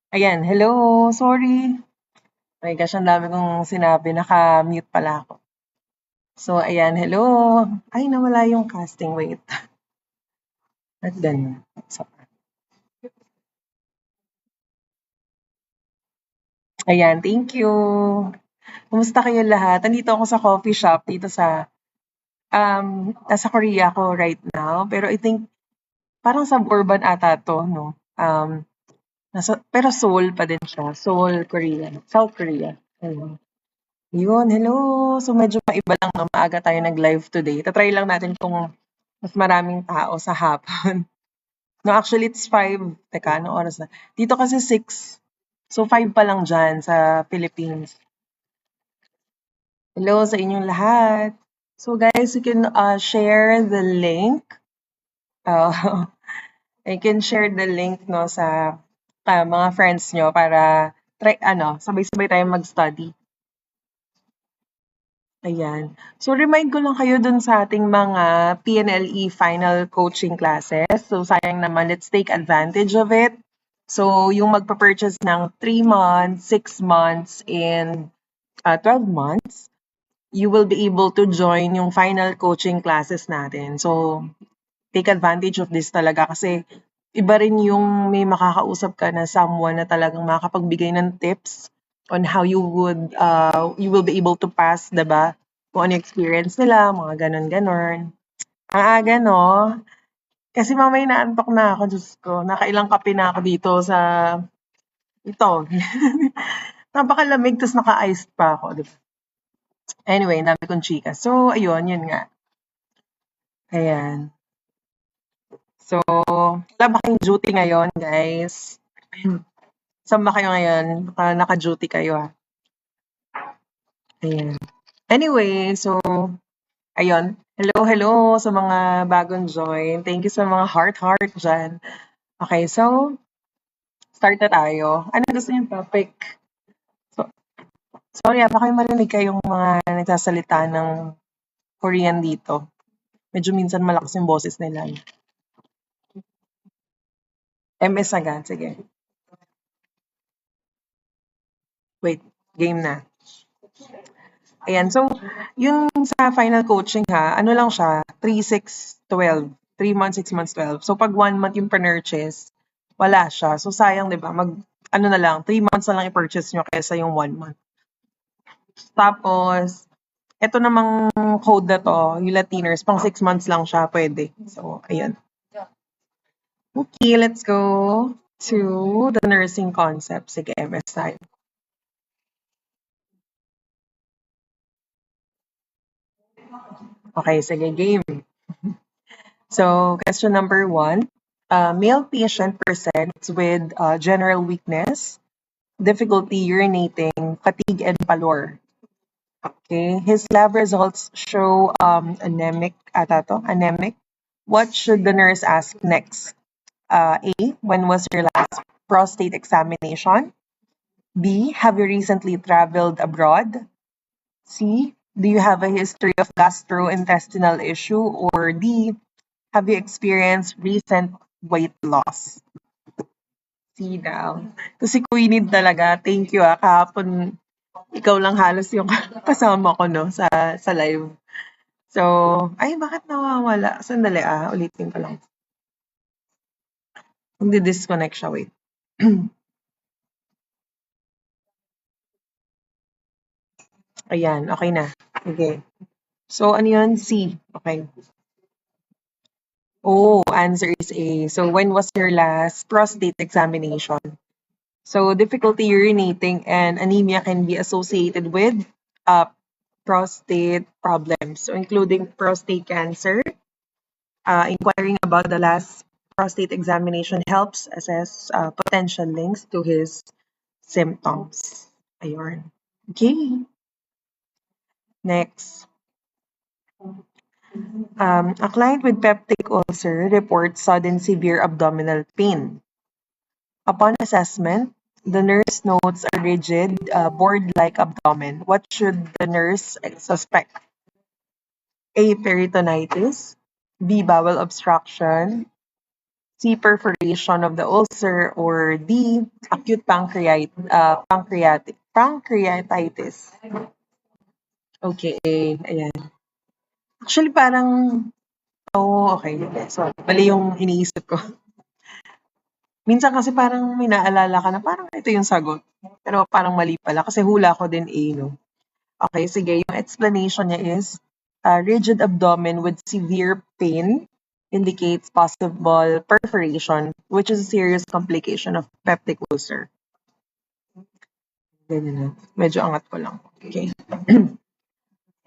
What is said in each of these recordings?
Ayan, hello, sorry. My gosh, ang dami kong sinabi, naka-mute pala ako. So, ayan, hello. Ay, nawala yung casting, wait. At ganun. So, ayan, thank you. Kumusta kayo lahat? Nandito ako sa coffee shop dito sa, nasa Korea ako right now. Pero I think, parang suburban ata to, no? Pero Seoul pa din siya. Seoul, Korea. South Korea. Ayun. Yun, hello. So medyo maiba lang, no? Maaga tayo nag-live today. Tatry lang natin kung mas maraming tao sa hapon. No, actually it's 5. Teka, anong oras na? Dito kasi 6. So 5 pa lang dyan sa Philippines. Hello sa inyong lahat. So guys, you can share the link. Uh, you can share the link no sa mga friends nyo para sabay-sabay tayong mag-study. Ayan. So remind ko lang kayo dun sa ating mga PNLE final coaching classes. So sayang naman, let's take advantage of it. So yung magpa-purchase ng 3 months, 6 months, and 12 months, you will be able to join yung final coaching classes natin. So take advantage of this talaga kasi iba rin yung may makakausap ka na someone na talagang makapagbigay ng tips on how you will be able to pass, diba? Kung ano yung experience nila, mga ganon-ganon. Ang aga, no? Kasi mamaya naantok na ako, Diyos ko. Nakailang kape na ako dito sa ito. Napakalamig, tapos naka-iced pa ako. Diba? Anyway, dami kong chika. So, ayun, yun nga. Ayan. So, wala ba kayong duty ngayon, guys? Saan ba kayo ngayon? Baka naka-duty kayo, ah. Ayan. Anyway, so, ayun. Hello, hello sa mga bagong join. Thank you sa mga heart-heart dyan. Okay, so, start na tayo. Ano gusto niyong topic? So, sorry, baka yung marinig kayong mga nagsasalita ng Korean dito. Medyo minsan malakas yung boses nila. MS agad, sige. Wait, game na. Ayan, so, yung sa final coaching ano lang siya, 3, 6, 12. 3 months, 6 months, 12. So, pag 1 month yung purchase, wala siya. So, sayang, di ba? Na lang, 3 months na lang i-purchase nyo kaysa yung 1 month. Tapos, eto namang code na to, yung Latiners, pang 6 months lang siya, pwede. So, ayun. Okay, let's go to the nursing concept. Sige, MS tayo. Okay, sige, game. So, question number 1. Male patient presents with general weakness, difficulty urinating, fatigue, and pallor. Okay, his lab results show anemic. Anemic. What should the nurse ask next? A. When was your last prostate examination? B. Have you recently traveled abroad? C. Do you have a history of gastrointestinal issue? Or D, have you experienced recent weight loss? See now. To si Queenie talaga, thank you kahapon ikaw lang halos yung kasama ko 'no, sa live. So, ay bakit nawawala? Sandali, ulitin ko lang. Nagdi-disconnect siya, wait. Ayan, okay na. Sige. So, ano yun? C. Okay. Oh, answer is A. So, when was your last prostate examination? So, difficulty urinating and anemia can be associated with uh, prostate problems, so including prostate cancer. Inquiring about the last prostate examination helps assess potential links to his symptoms. Ayun. Okay, next. A client with peptic ulcer reports sudden severe abdominal pain. Upon assessment, the nurse notes a rigid, board-like abdomen. What should the nurse suspect? A. Peritonitis. B. Bowel obstruction. C. Perforation of the ulcer. Or D. Acute pancreatitis. Okay, ayan. Actually, parang, okay. Sorry, mali yung iniisip ko. Minsan kasi parang may naalala ka na parang ito yung sagot. Pero parang mali pala kasi hula ko din A, no? Okay, sige. Yung explanation niya is, rigid abdomen with severe pain indicates possible perforation, which is a serious complication of peptic ulcer. Ganyan na. Medyo angat ko lang. Okay.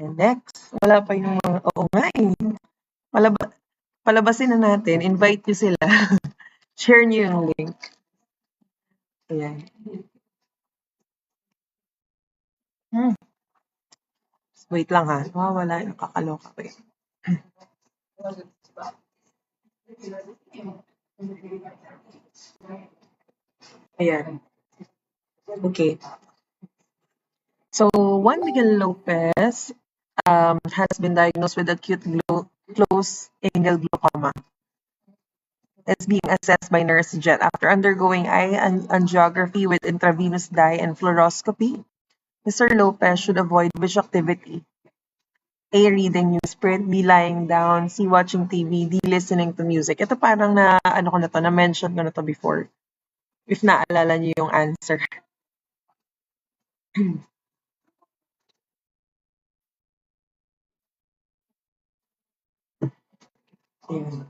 And next, wala pa yung mga, oo nga eh. Palabasin na natin, invite nyo sila. Share nyo yung link. Ayan. Wait lang ha. Wala yung kakaloka ko eh. Ayan. Okay. So, Juan Miguel Lopez has been diagnosed with acute close-angle glaucoma. It's being assessed by Nurse Jet after undergoing eye angiography with intravenous dye and fluoroscopy. Mr. Lopez should avoid which activity? A. Reading newsprint. B. Lying down. C. Watching TV. D. Listening to music. Ito parang na-mention ko na to before. If naalala niyo yung answer. Ayan.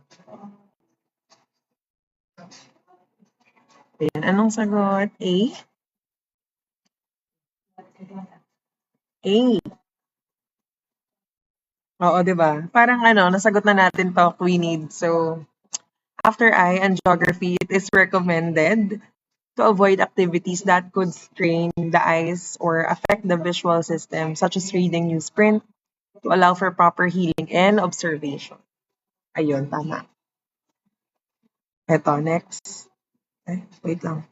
Ayan. Anong sagot? A? A. Oo, di ba? Parang nasagot na natin to, Queenie. So, after eye angiography, it is recommended to avoid activities that could strain the eyes or affect the visual system, such as reading newsprint, to allow for proper healing and observation. Ayun, tama. Eto, next. Wait lang.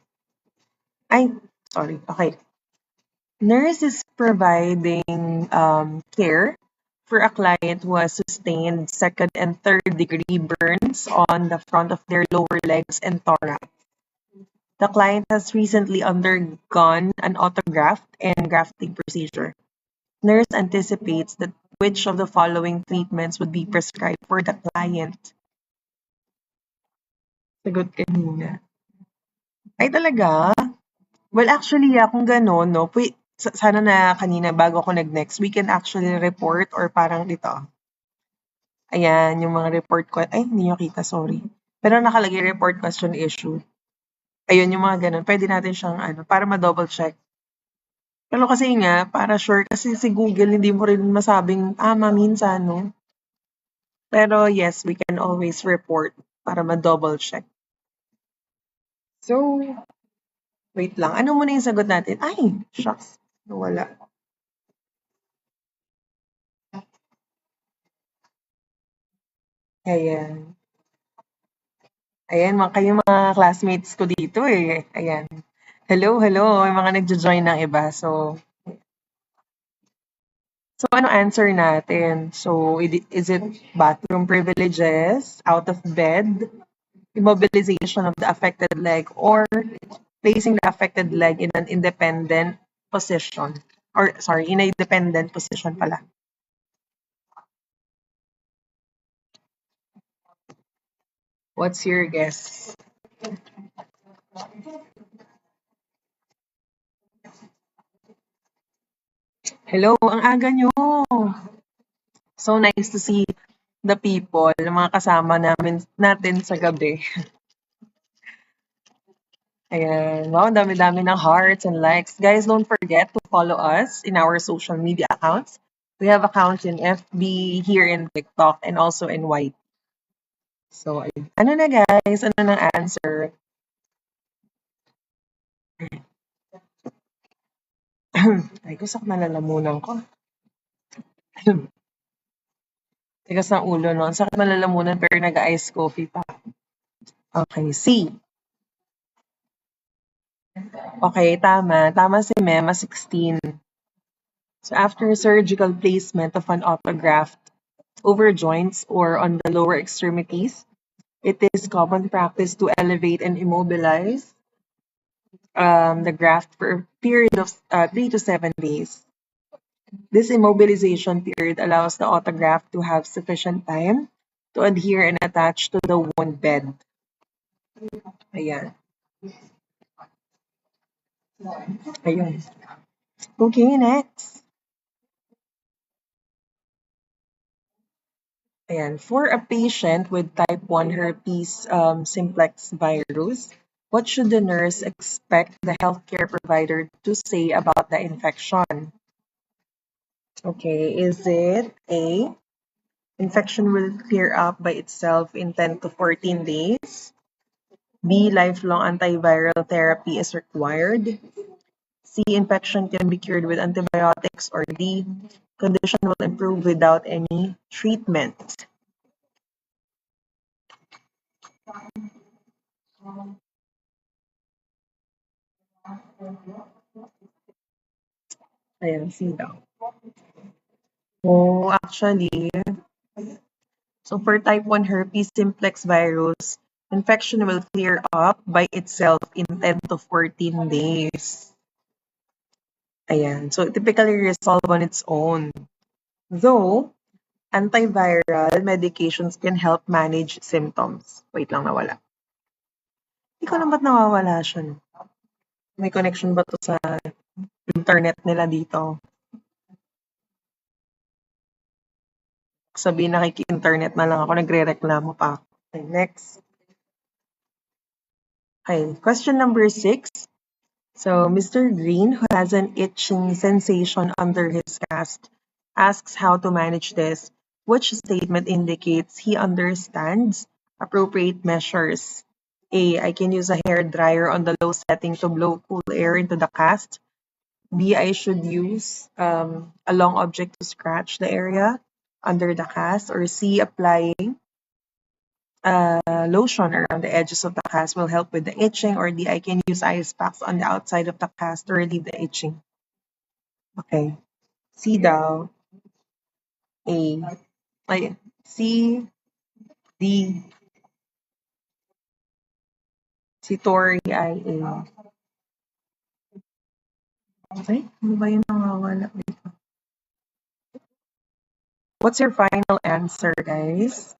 Sorry. Okay. Nurse is providing care for a client who has sustained second and third degree burns on the front of their lower legs and thorax. The client has recently undergone an autograft and grafting procedure. Nurse anticipates that which of the following treatments would be prescribed for the client? Sagot kanina. Ay talaga? Well, actually, kung gano'n, no, sana na kanina bago ako nag-next, we can actually report or parang dito. Ayan, yung mga report ko. Ay, hindi nyo kita, sorry. Pero nakalagay report question issue. Ayun, yung mga ganun. Pwede natin siyang, para ma-double check. Pero kasi nga, para sure, kasi si Google, hindi mo rin masabing tama minsan, no? Pero yes, we can always report para ma-double check. So, wait lang. Ano muna yung sagot natin? Ay, shucks. Nawala. Ayan. Ayan, kayo mga classmates ko dito eh. Ayan. Hello, hello. May mga nagjo-join ng iba. So, So ano answer natin? So is it bathroom privileges, out of bed, immobilization of the affected leg, or placing the affected leg in an independent position? Or sorry, in a dependent position pala. What's your guess? Hello, ang aga nyo. So nice to see the people, mga kasama natin sa gabi. Ayan. Wow, ang dami-dami ng hearts and likes. Guys, don't forget to follow us in our social media accounts. We have accounts in FB, here in TikTok, and also in White. So, ayun. Ano na guys? Ano nang answer? Ay, gusto ko nalalamunan ko. Tigas ng ulo nun. Sakit nalalamunan pero nag-ice coffee pa. Okay, C. Okay, tama. Tama si Mema, 16. So after surgical placement of an autograft over joints or on the lower extremities, it is common practice to elevate and immobilize the graft for a period of 3 to 7 days. This immobilization period allows the autograft to have sufficient time to adhere and attach to the wound bed. Ayan. Ayun. Okay, next. Ayan. For a patient with type 1 herpes simplex virus, what should the nurse expect the healthcare provider to say about the infection? Okay, is it A, infection will clear up by itself in 10 to 14 days? B, lifelong antiviral therapy is required? C, infection can be cured with antibiotics? Or D, condition will improve without any treatment? Ayan, C daw. Oh, actually, so for type 1 herpes simplex virus, infection will clear up by itself in 10 to 14 days. Ayan. So typically resolve on its own. Though, antiviral medications can help manage symptoms. Wait lang, nawala. Hindi ko alam ba't nawawala siya. No? May connection ba to sa internet nila dito? Sabihin nakiki-internet na lang ako, nagre-reklamo pa ako. Okay, next. Okay, question number 6. So, Mr. Green, who has an itching sensation under his cast, asks how to manage this. Which statement indicates he understands appropriate measures? A, I can use a hair dryer on the low setting to blow cool air into the cast. B, I should use a long object to scratch the area under the cast. Or C, applying lotion around the edges of the cast will help with the itching. Or D, I can use ice packs on the outside of the cast to relieve the itching. Okay. C daw. A. Ay, C, D. Si Tori ay A. Okay, ano ba yung nawawala dito? What's your final answer, guys?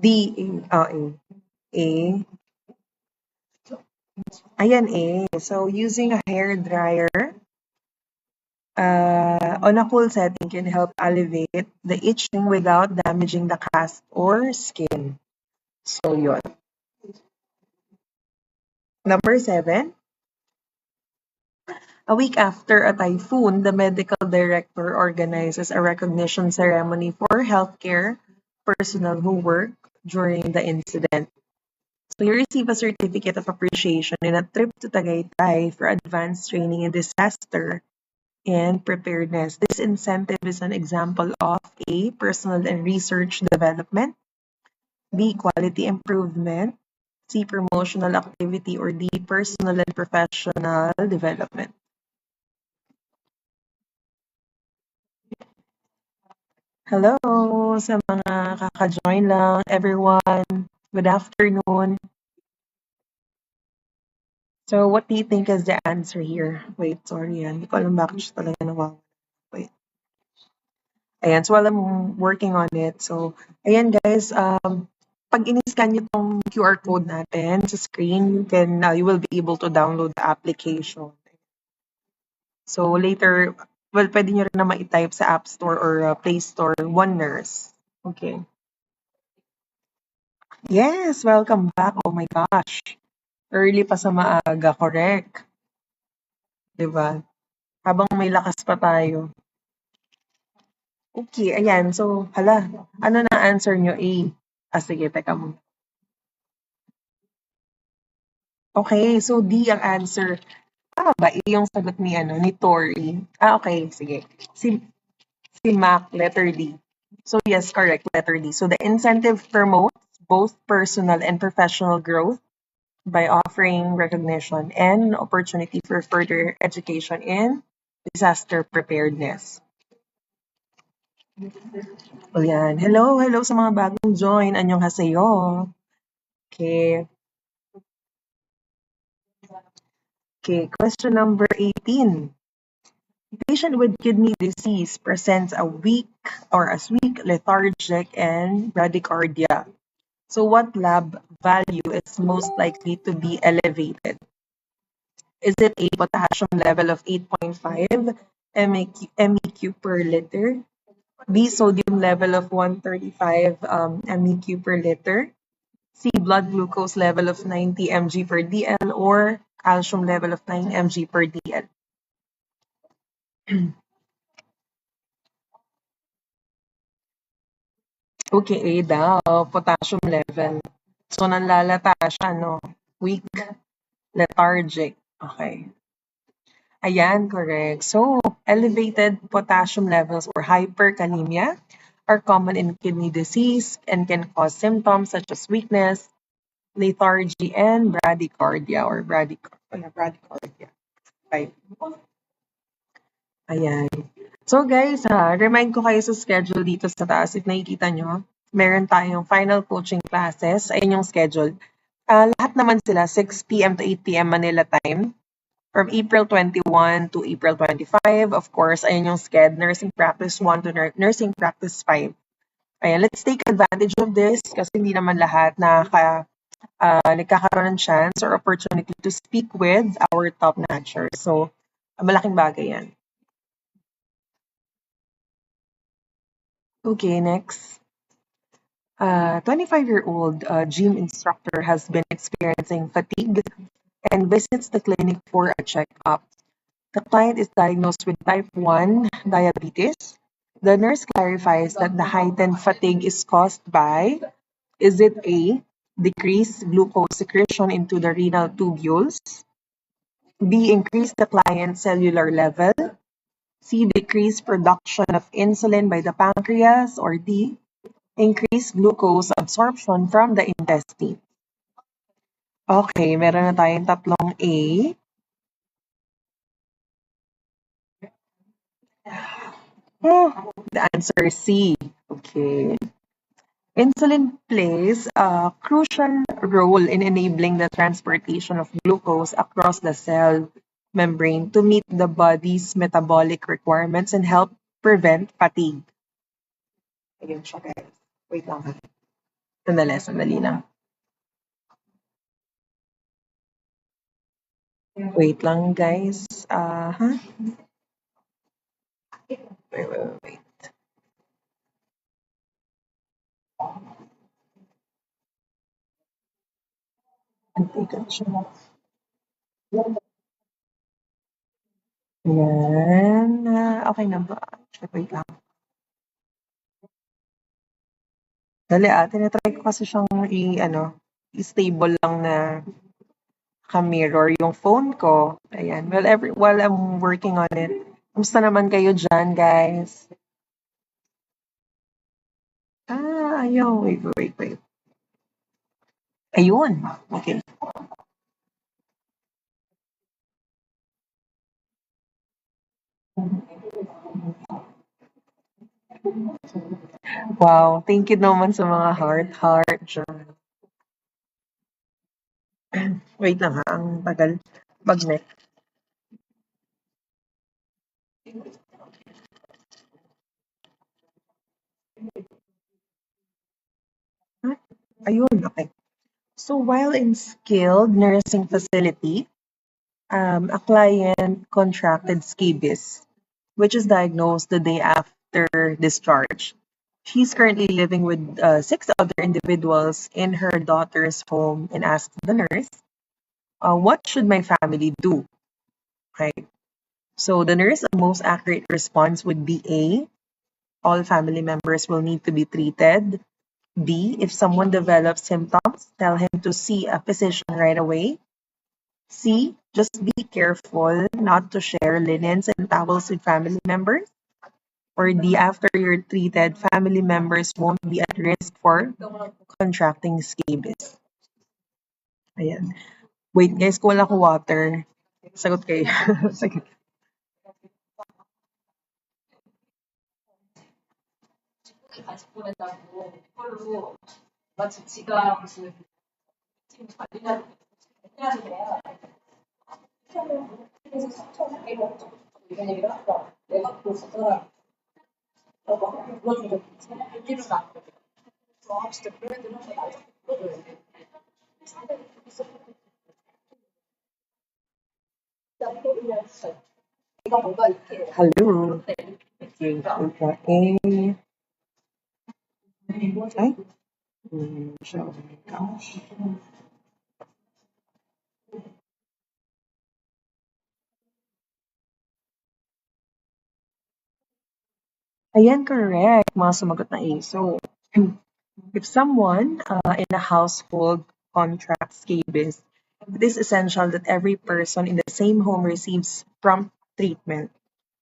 D. A. A. Ayan A. So, using a hair dryer on a cool setting can help alleviate the itching without damaging the cast or skin. So, yun. Number 7. A week after a typhoon, the medical director organizes a recognition ceremony for healthcare personnel who worked during the incident. So you receive a certificate of appreciation in a trip to Tagaytay for advanced training in disaster and preparedness. This incentive is an example of A, personal and research development, B, quality improvement, C, promotional activity, or D, personal and professional development? Hello sa mga kaka-join lang, everyone. Good afternoon. So, what do you think is the answer here? Wait, sorry yan. Hindi ko alam bakit siya talaga nawawala. Wait. Ayan, so while I'm working on it, so, ayan guys, pag in-scan nyo tong QR code natin sa screen, you will be able to download the application. So later, well, pwede nyo rin na ma-type sa App Store or Play Store, One Nurse. Okay. Yes, welcome back. Oh my gosh. Early pa sa maaga, correct. 'Di ba? Habang may lakas pa tayo. Okay, ayan. So, hala, ano na answer nyo? A. Sige, teka mo. Okay, so D ang answer. Ba? A yung sagot ni Tori. Okay, sige. Si Mac, letter D. So yes, correct, letter D. So the incentive promotes both personal and professional growth by offering recognition and opportunity for further education in disaster preparedness. O yan. Hello sa mga bagong join. Anyong haseyo. Okay. Okay, question number 18. A patient with kidney disease presents as weak, lethargic, and bradycardia. So what lab value is most likely to be elevated? Is it A, potassium level of 8.5 MEQ per liter? B, sodium level of 135 MEQ per liter? C, blood glucose level of 90 mg per dl, or calcium level of 9 mg per dl? Okay, A daw, potassium level. So nanlalata siya, no? Weak, lethargic. Okay. Ayan, correct. So, elevated potassium levels or hyperkalemia are common in kidney disease and can cause symptoms such as weakness, lethargy, and bradycardia or bradycardia. Right. Ayan. So guys, remind ko kayo sa schedule dito sa taas. If nakikita nyo, meron tayong final coaching classes. Ayun yung schedule. Lahat naman sila 6 p.m. to 8 p.m. Manila time. From April 21 to April 25, of course, ayun yung SCED, Nursing Practice 1 to Nursing Practice 5. Ayan, let's take advantage of this kasi hindi naman lahat nagkakaroon ng chance or opportunity to speak with our top notchers. So, malaking bagay yan. Okay, next. 25-year-old gym instructor has been experiencing fatigue and visits the clinic for a checkup. The client is diagnosed with type 1 diabetes. The nurse clarifies that the heightened fatigue is caused by, is it A, decreased glucose secretion into the renal tubules, B, increase the client's cellular level, C, decreased production of insulin by the pancreas, or D, increased glucose absorption from the intestine. Okay, meron na tayong tatlong A. The answer is C. Okay. Insulin plays a crucial role in enabling the transportation of glucose across the cell membrane to meet the body's metabolic requirements and help prevent fatigue. Ayun siya, guys. Wait lang. Sandali lang. Wait lang, guys. Wait. Antigan siya. Ayan. Okay na ba? Wait lang. Dali tinatry ko kasi siyang i-stable lang na ka-mirror yung phone ko. Ayan. Well, while I'm working on it, kumusta naman kayo dyan, guys? Ayaw. Wait. Ayun, okay. Wow, thank you naman sa mga heart diyan. Wait lang ha, ang tagal mag-net. Ayun, okay. So while in skilled nursing facility, a client contracted scabies, which is diagnosed the day after discharge. She's currently living with six other individuals in her daughter's home and asked the nurse, what should my family do? Right. So the nurse, the most accurate response would be A, all family members will need to be treated. B, if someone develops symptoms, tell him to see a physician right away. C, just be careful not to share linens and towels with family members. Or D, after you're treated, family members won't be at risk for contracting scabies. Ayan. Wait guys, kung wala ko water, sagot kayo. Sige. Hello. Okay, okay. Ay, oh my gosh. Ayan, correct. Mga sumagot na A. So, if someone in a household contracts scabies, it is essential that every person in the same home receives prompt treatment,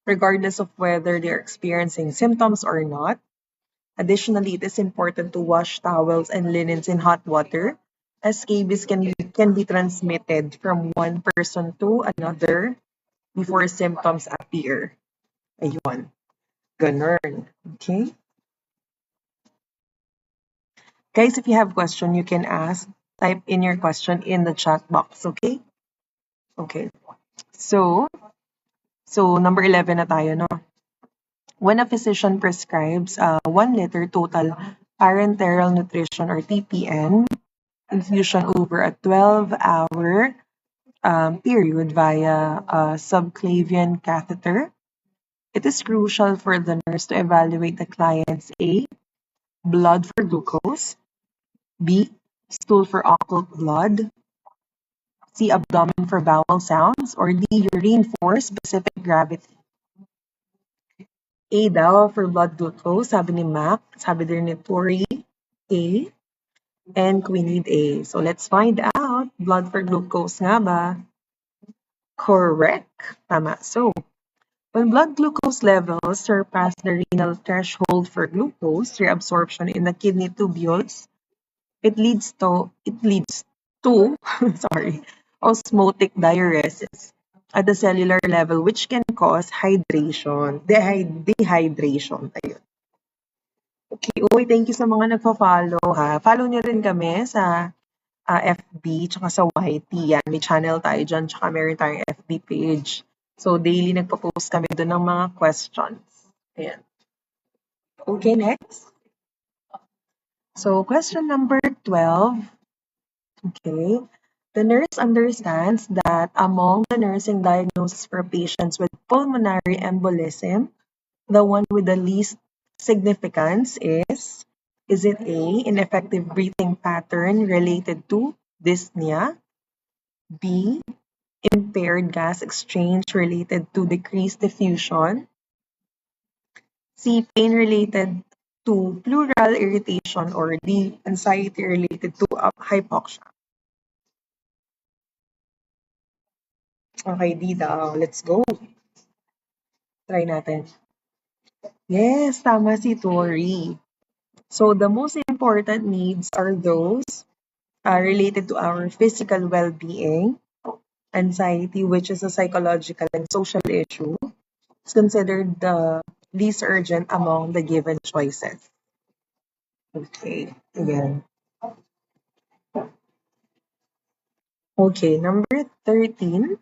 regardless of whether they're experiencing symptoms or not. Additionally, it is important to wash towels and linens in hot water, as scabies can be transmitted from one person to another before symptoms appear. Ayun, ganun. Okay? Guys, if you have question, you can ask. Type in your question in the chat box, okay? Okay. So number 11 na tayo, no? When a physician prescribes 1 liter total parenteral nutrition or TPN infusion over a 12-hour period via a subclavian catheter, it is crucial for the nurse to evaluate the client's A, blood for glucose, B, stool for occult blood, C, abdomen for bowel sounds, or D, urine for specific gravity. A daw for blood glucose, sabi ni Mac, sabi din ni Tori, A, and Quinid A. So let's find out, blood for glucose nga ba? Correct. Tama. So, when blood glucose levels surpass the renal threshold for glucose reabsorption in the kidney tubules, it leads to sorry, osmotic diuresis at the cellular level, which can cause dehydration. Ayun. Okay, uy, thank you sa mga nagfa-follow ha. Follow nyo rin kami sa FB tsaka sa YT. Yan, may channel tayo dyan tsaka meron tayong FB page. So, daily nagpo-post kami doon ng mga questions. Ayan. Okay, next. So, question number 12. Okay. The nurse understands that among the nursing diagnoses for patients with pulmonary embolism, the one with the least significance is it A, ineffective breathing pattern related to dyspnea, B, impaired gas exchange related to decreased diffusion, C, pain related to pleural irritation, or D, anxiety related to hypoxia. Okay, D daw. Let's go. Try natin. Yes, tama si Tori. So the most important needs are those related to our physical well-being. Anxiety, which is a psychological and social issue, is considered the least urgent among the given choices. Okay, again. Okay, number 13.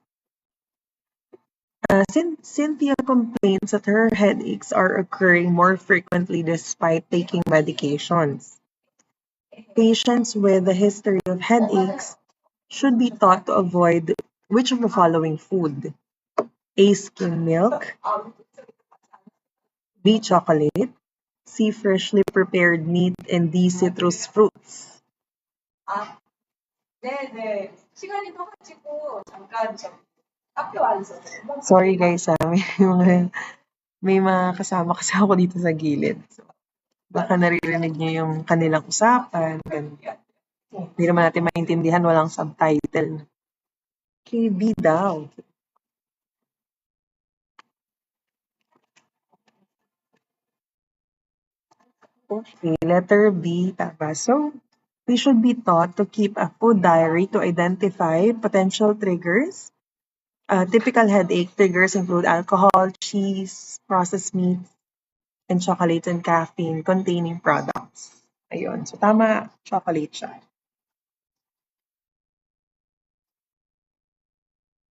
Cynthia complains that her headaches are occurring more frequently despite taking medications. Patients with a history of headaches should be taught to avoid which of the following food? A. Skim milk. B. Chocolate. C. Freshly prepared meat. And D. Citrus fruits. Sorry guys, may mga kasama kasi ako dito sa gilid. So, baka naririnig niyo yung kanilang usapan, ganyan. Hindi naman natin maintindihan, walang subtitle. Okay, B daw. Okay, letter B, tama. So, we should be taught to keep a food diary to identify potential triggers. Typical headache triggers include alcohol, cheese, processed meats, and chocolates and caffeine-containing products. Ayun. So, tama, chocolate siya.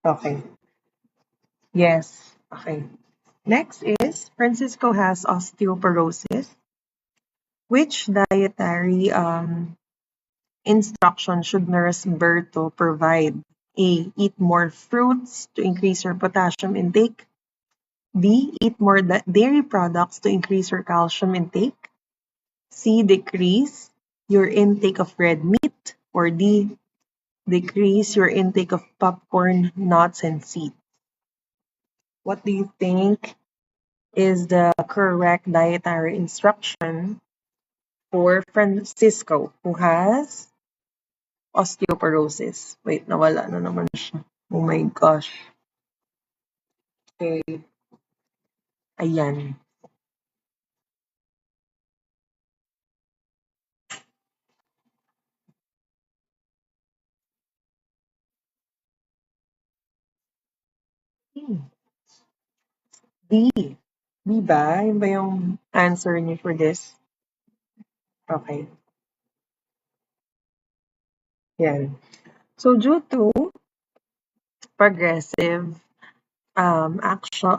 Okay. Yes. Okay. Next is Francisco has osteoporosis. Which dietary instruction should Nurse Berto provide? A. Eat more fruits to increase your potassium intake. B. Eat more dairy products to increase your calcium intake. C. Decrease your intake of red meat. Or D. Decrease your intake of popcorn, nuts, and seeds. What do you think is the correct dietary instruction for Francisco who has osteoporosis? Wait, nawala na naman siya. Oh my gosh. Okay. Ayan. B. B ba? Yun ba yung answer niyo for this? Okay. Yan. So, due to progressive action,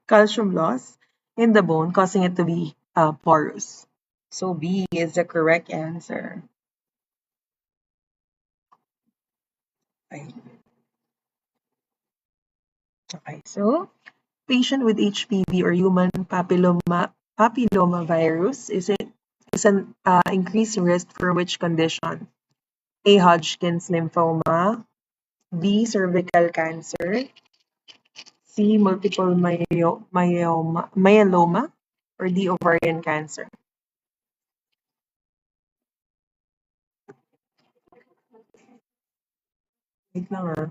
calcium loss in the bone, causing it to be porous. So, B is the correct answer. Okay. Okay. So, patient with HPV or human papilloma virus is an increased risk for which condition? A. Hodgkin's lymphoma. B. Cervical cancer. C. Multiple myeloma. Or D. Ovarian cancer. Wait lang ah.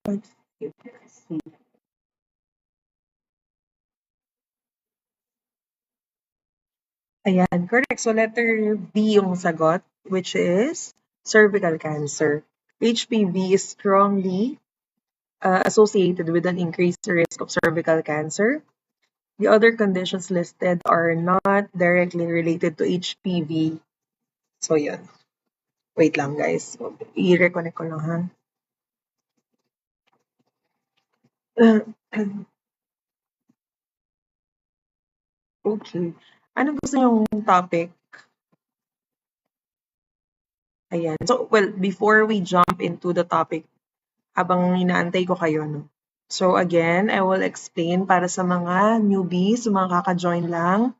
Let's see. Ayan, correct. So letter B yung sagot, which is cervical cancer. HPV is strongly associated with an increased risk of cervical cancer. The other conditions listed are not directly related to HPV. So, yun. Wait lang, guys. I-reconnect ko lang, ha? Okay. Anong gusto yung topic? Ayan. So, well, before we jump into the topic, habang inaantay ko kayo, no? So, again, I will explain para sa mga newbies, sa mga kaka-join lang.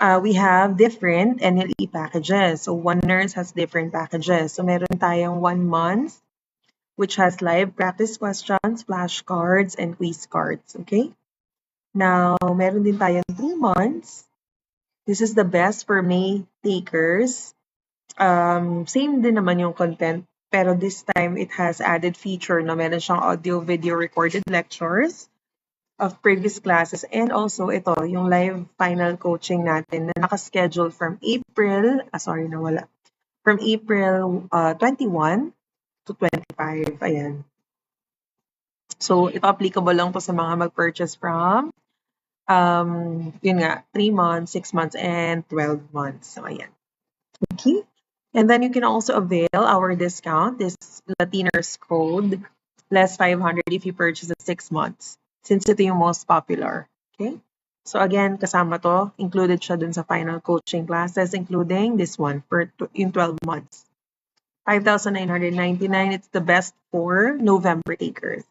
We have different NLE packages. So, one nurse has different packages. So, meron tayong 1 month, which has live practice questions, flashcards, and quiz cards. Okay? Now, meron din tayong 3 months. This is the best for May takers. Same din naman yung content, pero this time it has added feature na meron siyang audio-video recorded lectures, of previous classes, and also ito, yung live final coaching natin na nakaschedule from April, from April 21 to 25. Ayan. So, ito applicable lang to sa mga mag-purchase from, yun nga, 3 months, 6 months, and 12 months. So, ayan. Okay. And then you can also avail our discount, this Latiners code, less 500 if you purchase at 6 months, since ito yung most popular. Okay? So again, kasama to, included siya dun sa final coaching classes, including this one in 12 months. 5,999, it's the best for November takers.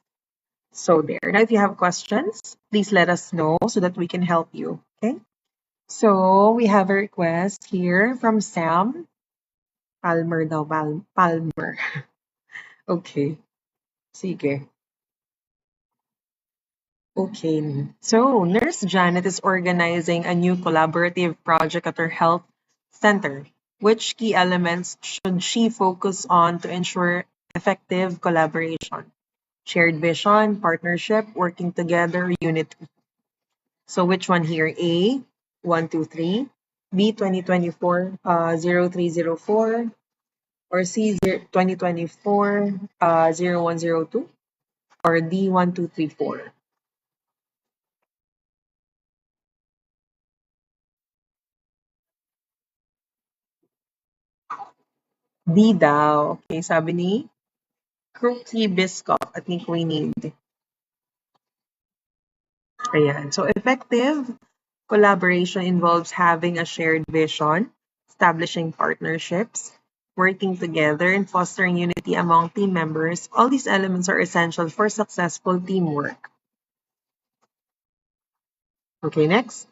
So there. Now, if you have questions, please let us know so that we can help you. Okay? So we have a request here from Sam. Palmer daw, Palmer. Okay. Sige. Okay. So, Nurse Janet is organizing a new collaborative project at her health center. Which key elements should she focus on to ensure effective collaboration? Shared vision, partnership, working together, unity. So, which one here? A, 123, B, 2024, 0304, or C, 2024, 0102, or D, 1234. D daw. Okay, sabi ni Crookie Biscoff at ni Queenade. Ayan. So, effective collaboration involves having a shared vision, establishing partnerships, working together, and fostering unity among team members. All these elements are essential for successful teamwork. Okay, next.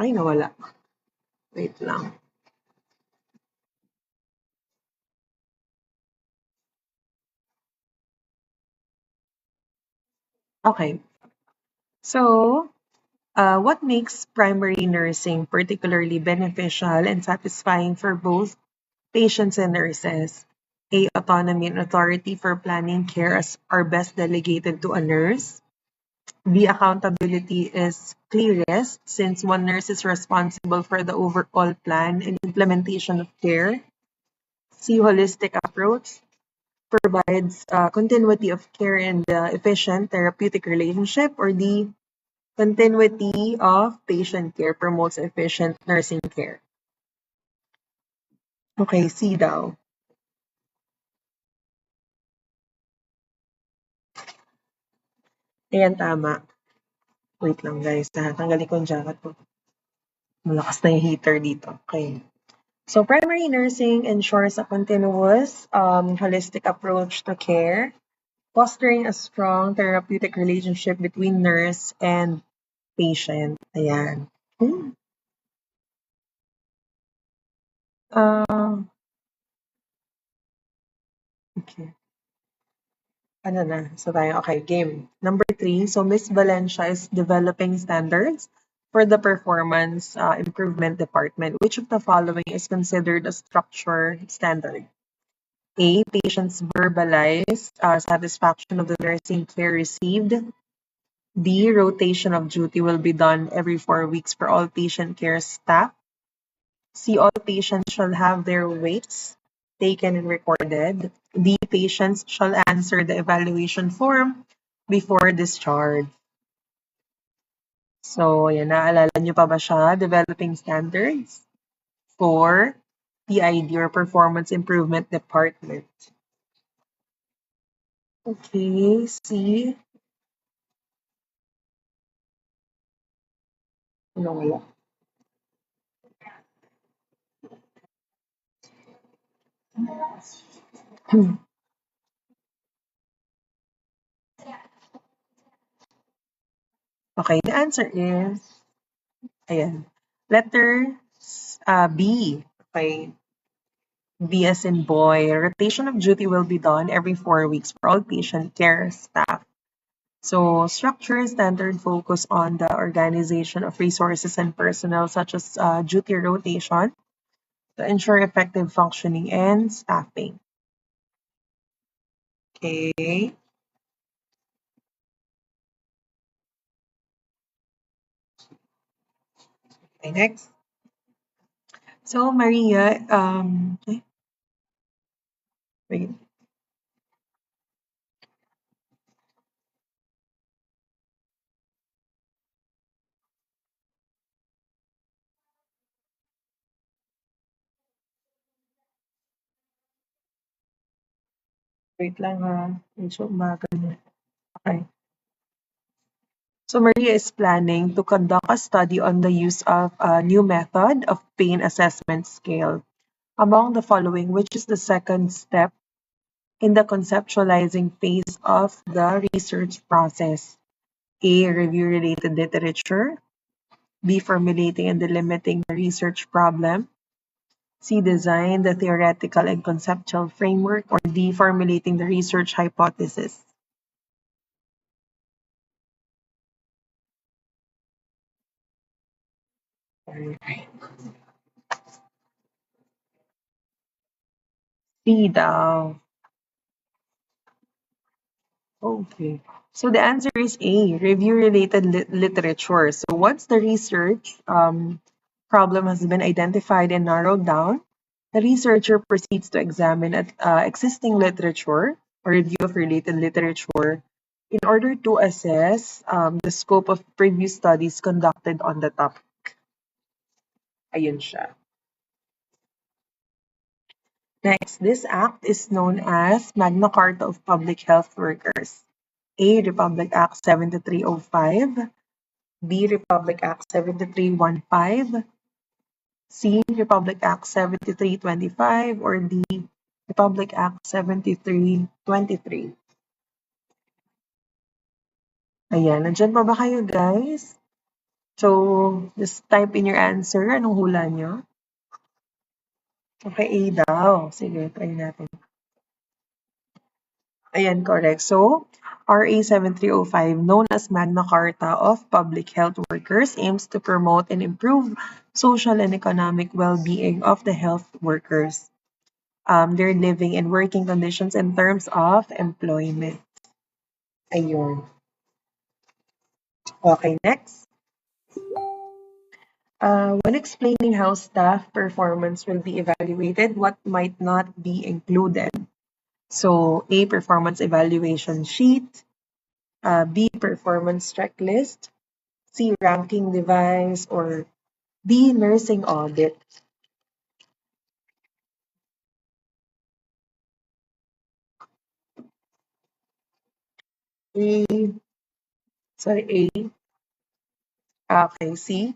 Ay, nawala. Wait lang. Okay. So, what makes primary nursing particularly beneficial and satisfying for both patients and nurses? A. Autonomy and authority for planning care as are best delegated to a nurse. B. Accountability is clearest since one nurse is responsible for the overall plan and implementation of care. C. Holistic approach provides continuity of care and efficient therapeutic relationship. Or D. Continuity of patient care promotes efficient nursing care. Okay, C daw. Ayan, tama. Wait lang guys, tanggalin ko yung jacket ko. Malakas na yung heater dito. Okay. So primary nursing ensures a continuous, holistic approach to care, fostering a strong therapeutic relationship between nurse and patient. Ayan. Okay. Ano na? So tayo, okay, game. Number 3, so Miss Valencia is developing standards for the performance improvement department. Which of the following is considered a structure standard? A, patients verbalize satisfaction of the nursing care received. B, rotation of duty will be done every 4 weeks for all patient care staff. C, all patients shall have their weights taken and recorded. D, patients shall answer the evaluation form before discharge. So, yan, naalala nyo pa ba siya? Developing standards for PID or Performance Improvement Department. Okay, C. Ano wala? Okay, the answer is, ayan, letter B. Okay, B as in boy. Rotation of duty will be done every 4 weeks for all patient care staff. So, structure standard focus on the organization of resources and personnel such as duty rotation to ensure effective functioning and staffing. Okay. Okay, next. So, Maria, wait, wait lang ha. Medyo umaga na. Okay. So Maria is planning to conduct a study on the use of a new method of pain assessment scale. Among the following, which is the second step in the conceptualizing phase of the research process? A. Review related literature. B. Formulating and delimiting the research problem. C. Design the theoretical and conceptual framework. Or D. Formulating the research hypothesis. C daw. Okay. So the answer is A, review-related literature. So once the research problem has been identified and narrowed down, the researcher proceeds to examine existing literature or review of related literature in order to assess the scope of previous studies conducted on the topic. Ayun siya. Next, this act is known as Magna Carta of Public Health Workers. A. Republic Act 7305. B. Republic Act 7315. C. Republic Act 7325. Or D. Republic Act 7323. Ayan, nandyan pa ba kayo guys? So, just type in your answer. Anong hula nyo? Okay, A daw. Sige, try natin. Ayan, correct. So, RA 7305, known as Magna Carta of Public Health Workers, aims to promote and improve social and economic well-being of the health workers, their living and working conditions in terms of employment. Ayun. Okay, next. When explaining how staff performance will be evaluated, what might not be included? So, A, performance evaluation sheet. B, performance checklist. C, ranking device. Or D, nursing audit. A, sorry, A. Okay, C.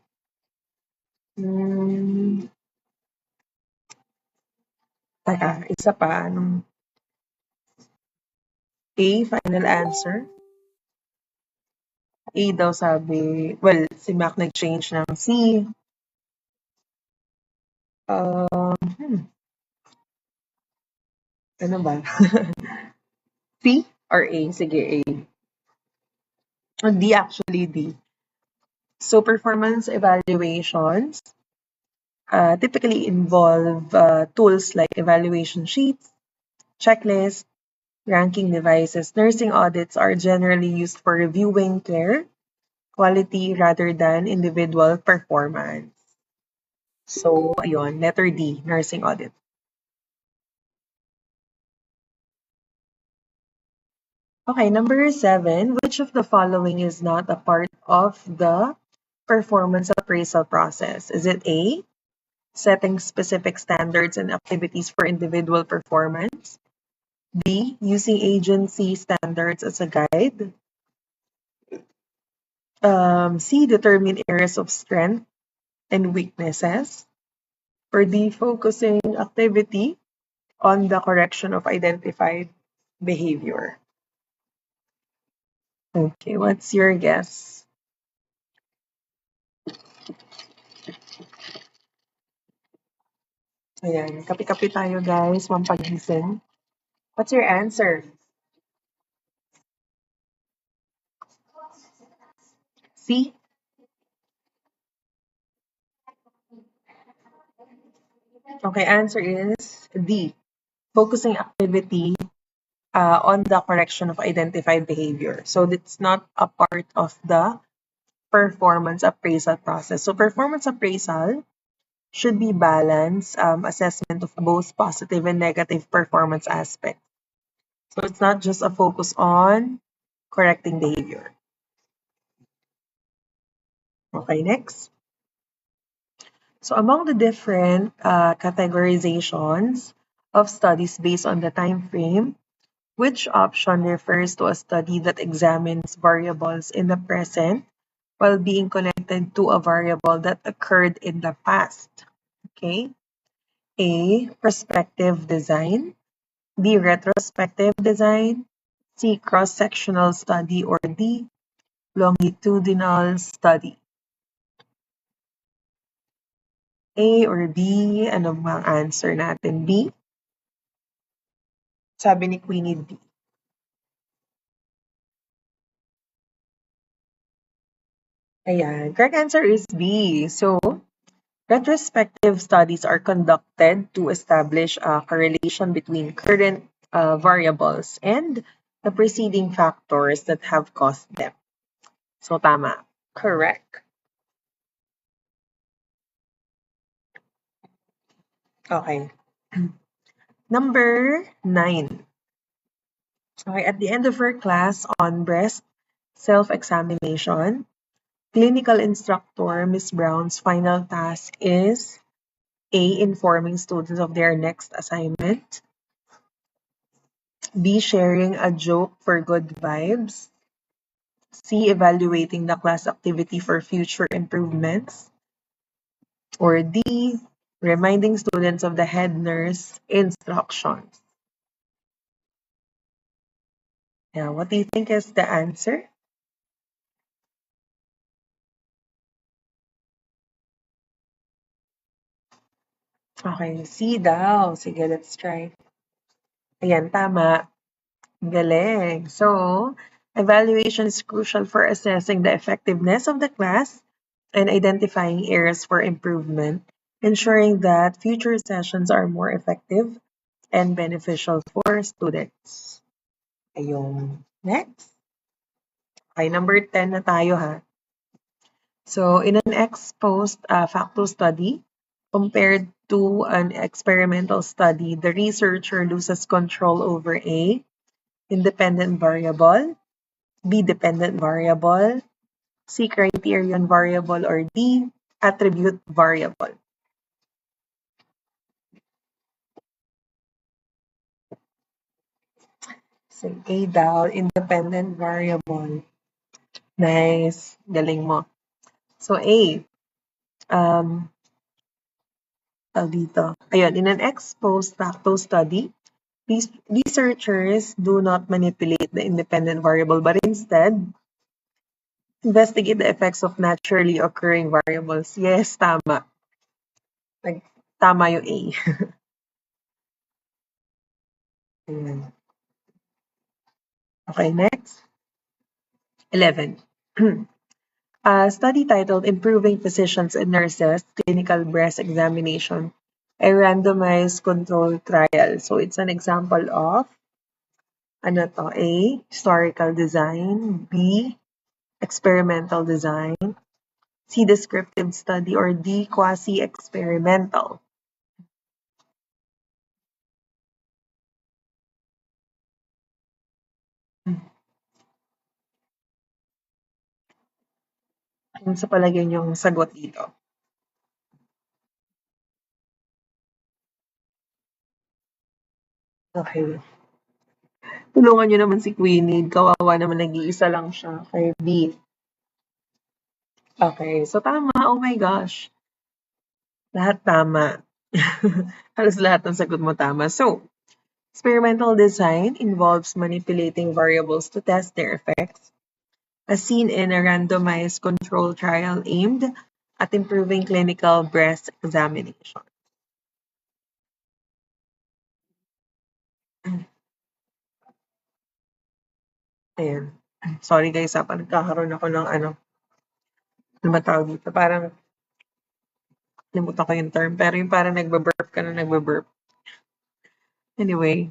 Hmm, teka, isa pa. Anong A, final answer. A daw sabi, well, si Mac nag-change ng C. Hmm, ano ba? C or A? Sige, A. D, actually D. So performance evaluations typically involve tools like evaluation sheets, checklists, ranking devices. Nursing audits are generally used for reviewing care quality rather than individual performance. So, ayun, letter D, nursing audit. Okay, number 7, which of the following is not a part of the performance appraisal process? Is it A, setting specific standards and activities for individual performance? B, using agency standards as a guide? C, determine areas of strength and weaknesses? Or D, focusing activity on the correction of identified behavior? Okay, what's your guess? Ayan, kape-kape tayo guys, mampagising. What's your answer? C? Okay, answer is D. Focusing activity on the correction of identified behavior. So it's not a part of the performance appraisal process. So performance appraisal should be balanced assessment of both positive and negative performance aspects. So it's not just a focus on correcting behavior. Okay, next. So among the different categorizations of studies based on the time frame, which option refers to a study that examines variables in the present while being connected to a variable that occurred in the past? Okay. A. Prospective design. B. Retrospective design. C. Cross-sectional study. Or D. Longitudinal study. A or B? Ano bang answer natin? B? Sabi ni Queenie B. Ayan. Correct answer is B. So, retrospective studies are conducted to establish a correlation between current variables and the preceding factors that have caused them. So, tama. Correct. Okay. Number 9. Okay, at the end of her class on breast self-examination, clinical instructor Miss Brown's final task is A. Informing students of their next assignment. B. Sharing a joke for good vibes. C. Evaluating the class activity for future improvements. Or D. Reminding students of the head nurse instructions. Yeah, what do you think is the answer? Okay, C daw. Sige, let's try. Ayan, tama. Galing. So, evaluation is crucial for assessing the effectiveness of the class and identifying areas for improvement, ensuring that future sessions are more effective and beneficial for students. Ayun. Next. Okay, number 10 na tayo ha. So, in an ex post facto study, compared to an experimental study, the researcher loses control over A, independent variable, B, dependent variable, C, criterion variable, or D, attribute variable. So, A daw, independent variable. Nice. Galing mo. So, A, um, dito. Ayun, in an ex post facto study, these researchers do not manipulate the independent variable, but instead investigate the effects of naturally occurring variables. Yes, tama. Tama yung A. Ayan. Okay, next. 11. A study titled Improving Physicians and Nurses Clinical Breast Examination, a randomized controlled trial. So it's an example of ano to, A, historical design, B, experimental design, C, descriptive study, or D, quasi-experimental. Ano sa palagay niyong sagot dito? Okay. Tulungan niyo naman si Queenie. Kawawa naman, nag-iisa lang siya. Okay, B. Okay, so tama. Oh my gosh. Lahat tama. Halos lahat ng sagot mo tama. So, experimental design involves manipulating variables to test their effects, as seen in a randomized control trial aimed at improving clinical breast examination. Ayan. Sorry guys, nagkakaroon ako ng ano ba tawag dito? Parang, limutan ko yung term, pero yung parang nagbe-burp ka na nagbe-burp. Anyway,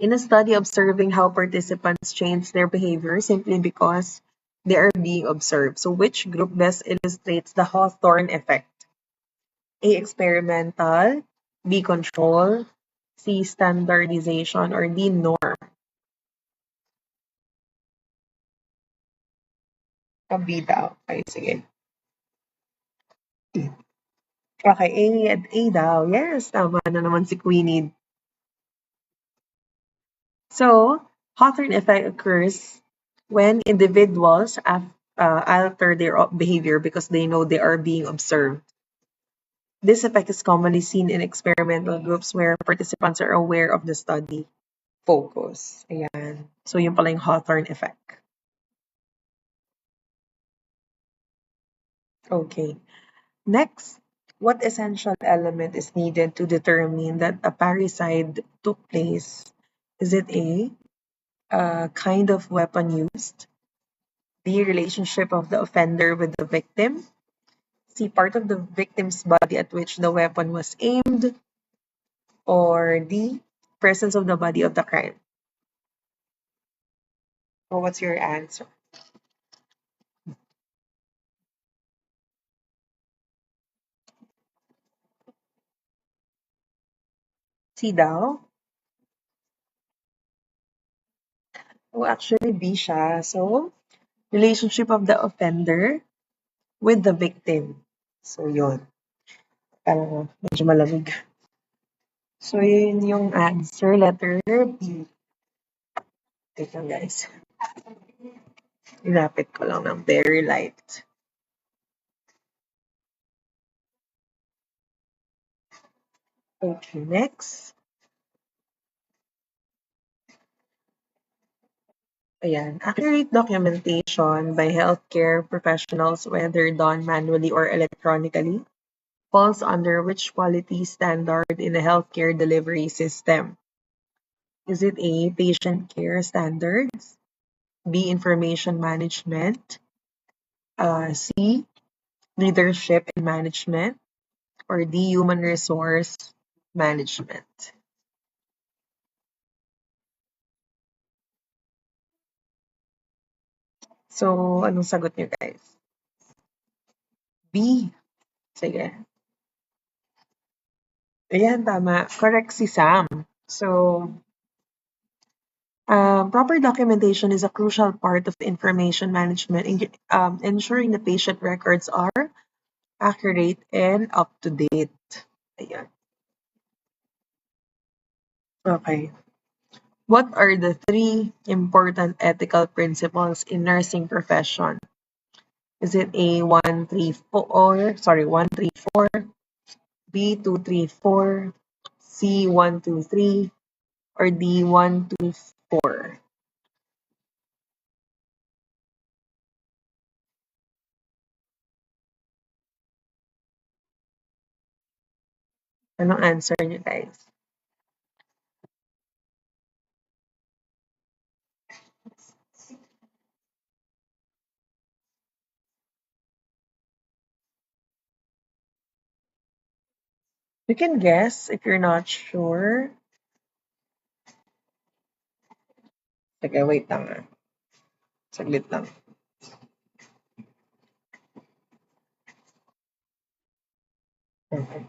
in a study observing how participants change their behavior simply because they are being observed. So which group best illustrates the Hawthorne effect? A. Experimental, B. Control, C. Standardization, or D. Norm? B daw. Okay, sige. Okay, A daw. Yes, tama na naman si Queenie. So, Hawthorne effect occurs when individuals alter their behavior because they know they are being observed. This effect is commonly seen in experimental groups where participants are aware of the study focus. Ayan. So, yun pala yung Hawthorne effect. Okay. Next, what essential element is needed to determine that a parricide took place? Is it A, kind of weapon used, B, relationship of the offender with the victim, C, part of the victim's body at which the weapon was aimed, or D, presence of the body of the crime? So what's your answer? C daw? Oh, actually B siya. So, relationship of the offender with the victim. So, yun. Parang medyo malamig. So, yun yung answer. Letter B. Wait lang, guys. Ilapit ko lang ng very light. Okay, next. Ayan. Accurate documentation by healthcare professionals, whether done manually or electronically, falls under which quality standard in a healthcare delivery system? Is it A, patient care standards, B, information management, C, leadership and management, or D, human resource management? So, anong sagot niyo, guys? B. Sige. Ayan, tama. Correct si Sam. So, proper documentation is a crucial part of information management, ensuring the patient records are accurate and up to date. Ayan. Okay. What are the three important ethical principles in nursing profession? Is it A 134, sorry, 134, B 234, C 123, or D 124? Anong answer niyo, guys? You can guess if you're not sure. Sige, wait lang ah. Saglit lang. Okay.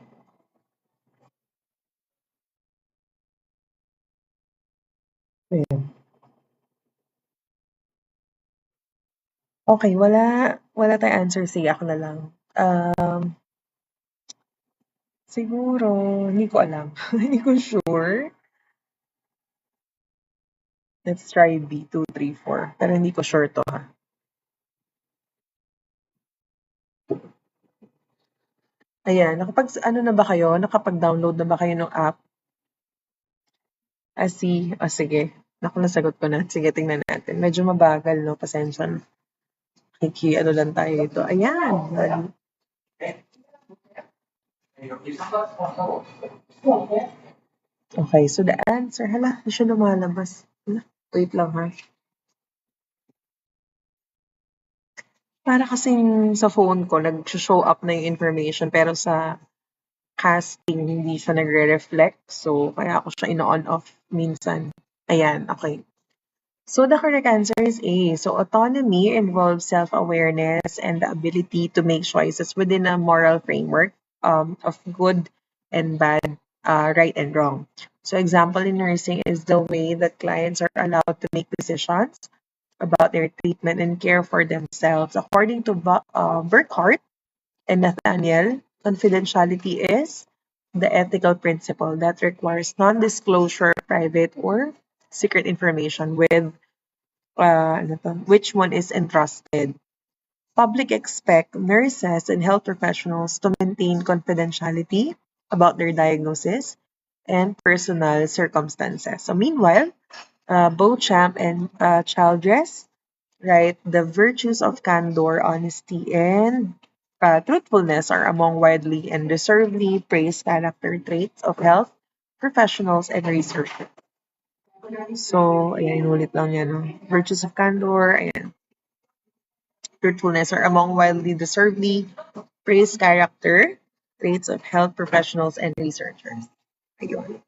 Ayan. Okay, wala tayong answer. Sige, ako na lang. Siguro, hindi ko alam. Hindi ko sure. Let's try B, 2, 3, 4. Pero hindi ko sure to ha. Ayan, ano na ba kayo? Nakapag-download na ba kayo ng app? Sige. Naku, nasagot ko na. Sige, tingnan natin. Medyo mabagal, no? Pasensya na. Ano lang tayo dito. Ayan. Okay, so the answer. Hala, hindi siya lumalabas. Hala, wait lang ha. Para kasing sa phone ko, nag-show up na yung information, pero sa casting, hindi siya nagre-reflect. So, kaya ako siya ino-on off minsan. Ayan, okay. So the correct answer is A. So autonomy involves self-awareness and the ability to make choices within a moral framework of good and bad, right and wrong. So example in nursing is the way that clients are allowed to make decisions about their treatment and care for themselves. According to Burkhardt and Nathaniel, confidentiality is the ethical principle that requires non-disclosure of private or secret information with which one is entrusted. Public expect nurses and health professionals to maintain confidentiality about their diagnosis and personal circumstances. So meanwhile, Beauchamp and Childress, right, the virtues of candor, honesty, and truthfulness are among widely and deservedly praised character traits of health professionals and researchers. So, ayan, inulit lang yan. No? Virtues of candor, ayan, truthfulness are among widely deservedly praised character traits of health professionals and researchers. Ayun.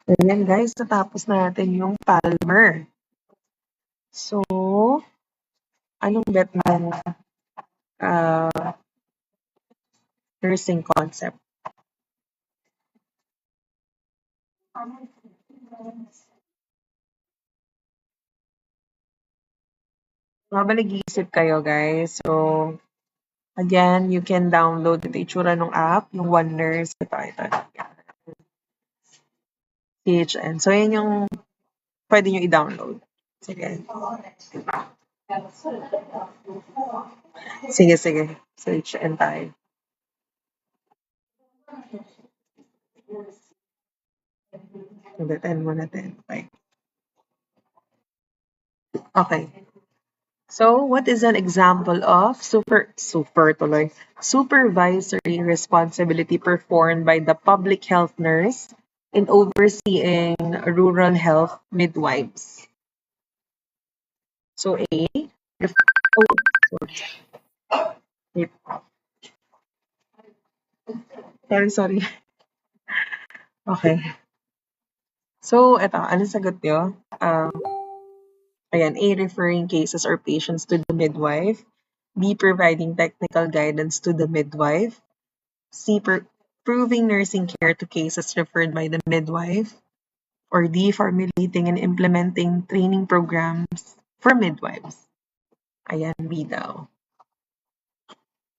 Ayan guys, natapos na natin yung Palmer. So, anong bet ng uh, nursing concept? Habang nag-iisip kayo guys, so again, you can download ito itsura ng app, yung One Nurse. Ito. PHN. So, yan yung pwede nyo i-download. Sige. Sige. Search and tayo. Ulitin mo natin. Okay. Okay. So, what is an example of supervisory responsibility performed by the public health nurse in overseeing rural health midwives? So, A. Wait, sorry. Okay. So, eto, ano sagot nyo? Ayan, A, referring cases or patients to the midwife. B, providing technical guidance to the midwife. C, proving nursing care to cases referred by the midwife. Or D, formulating and implementing training programs for midwives. Ayan, B daw.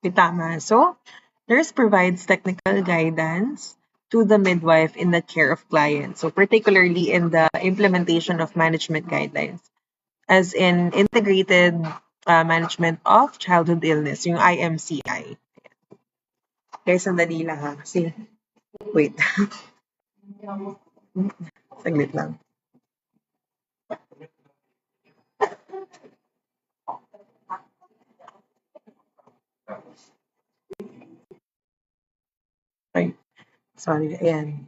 Tama. So, nurse provides technical guidance to the midwife in the care of clients. So, particularly in the implementation of management guidelines, as in integrated management of childhood illness, yung IMCI. Guys, sandali lang ha. Kasi, wait. Saglit lang. Ay, sorry. Ayan.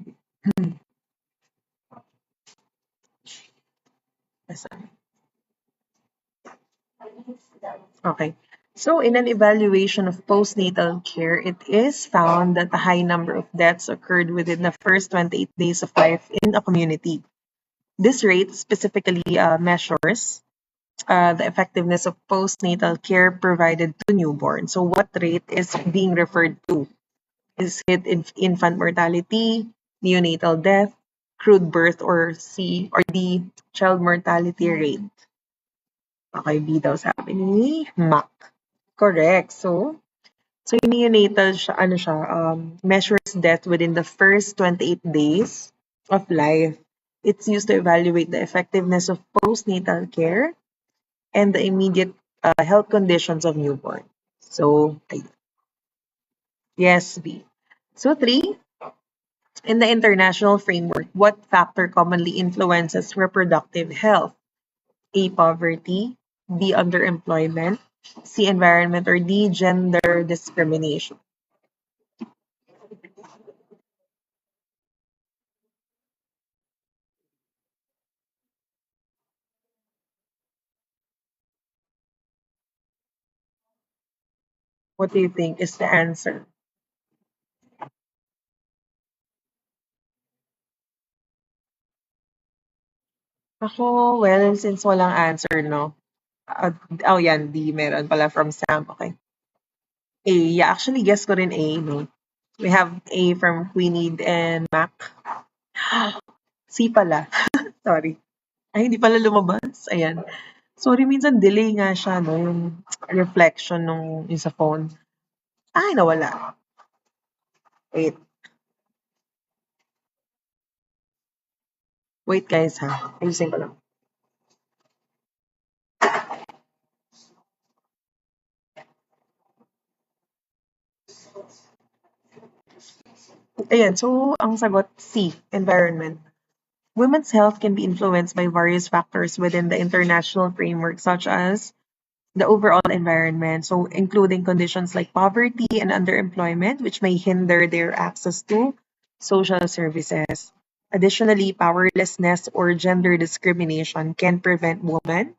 Okay. So, in an evaluation of postnatal care, it is found that a high number of deaths occurred within the first 28 days of life in a community. This rate specifically measures the effectiveness of postnatal care provided to newborn. So, what rate is being referred to? Is it infant mortality, neonatal death, crude birth, or C or D, child mortality rate? Okay, B daw sabi ni Mac. Correct. So yung neonatal siya, measures death within the first 28 days of life. It's used to evaluate the effectiveness of postnatal care and the immediate health conditions of newborn. So, yes, B. So, 3, in the international framework, what factor commonly influences reproductive health? A, poverty, B, underemployment, C, environment, or D, gender discrimination. What do you think is the answer? Ako, well, since walang answer, no? Ah, oh, yan, D, meron pala from Sam. Okay. A, yeah, actually, guess ko rin A, no? We have A from Queenie and Mac. C pala. Sorry. Ay, hindi pala lumabas. Ayan. Sorry, minsan delay nga siya, no? Yung reflection yung sa phone. Ay, nawala. Wait. Wait, guys, ha? Ayusin ko lang. Ayan, so ang sagot, C, environment. Women's health can be influenced by various factors within the international framework, such as the overall environment, so including conditions like poverty and underemployment, which may hinder their access to social services. Additionally, powerlessness or gender discrimination can prevent women